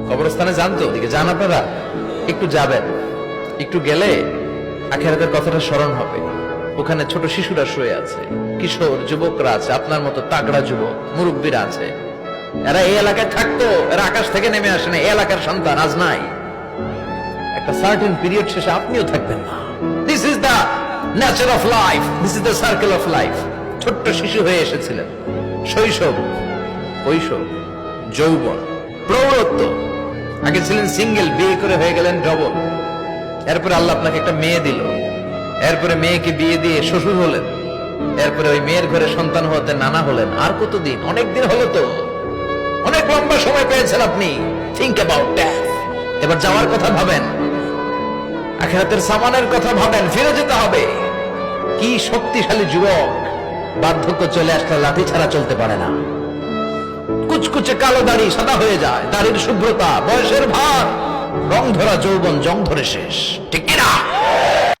কবরস্থানে যান তো, ওদিকে যান আপনারা, একটু যাবেন, একটু গেলে আখিরাতের কথাটা স্মরণ হবে। ওখানে ছোট শিশুরা শুয়ে আছে, কিশোর যুবকরা আছে, আপনার মতো তাগড়া যুবক মুরব্বীরা আছে। এরা এই এলাকায় থাকতো, এরা আকাশ থেকে নেমে আসে না, এই এলাকার সন্তান আজ নাই। একটা সার্টেন পিরিয়ড শেষে আপনিও থাকবেন না। This is the nature of life, this is the circle of life. ছোট্ট শিশু হয়ে এসেছিলেন, শৈশব, কৈশোর, যৌবন, প্রৌঢ়ত্ব। আগে ছিলেন সিঙ্গেল, বিয়ে করে হয়ে গেলেন ডবল। এরপরে আল্লাহ আপনাকে একটা মেয়ে দিল, এরপরে মেয়েকে বিয়ে দিয়ে শ্বশুর হলেন, এরপরে ওই মেয়ের ঘরে সন্তান হতে নানা হলেন। আর কতদিন? অনেক দিন হলো তো, অনেক লম্বা সময় পেয়েছেন আপনি। Think about death. এবার যাওয়ার কথা ভাবেন, আখিরাতের সামানের কথা ভাবেন, ফিরে যেতে হবে। কি শক্তিশালী যুবক, বার্ধক্য চলে আসলে লাঠি ছাড়া চলতে পারে না। কুচকুচে কালো দাড়ি সাদা হয়ে যায়, দাড়ির শুভ্রতা, বয়সের ভার, রং ধরা যৌবন জং ধরে শেষ, ঠিক কিনা?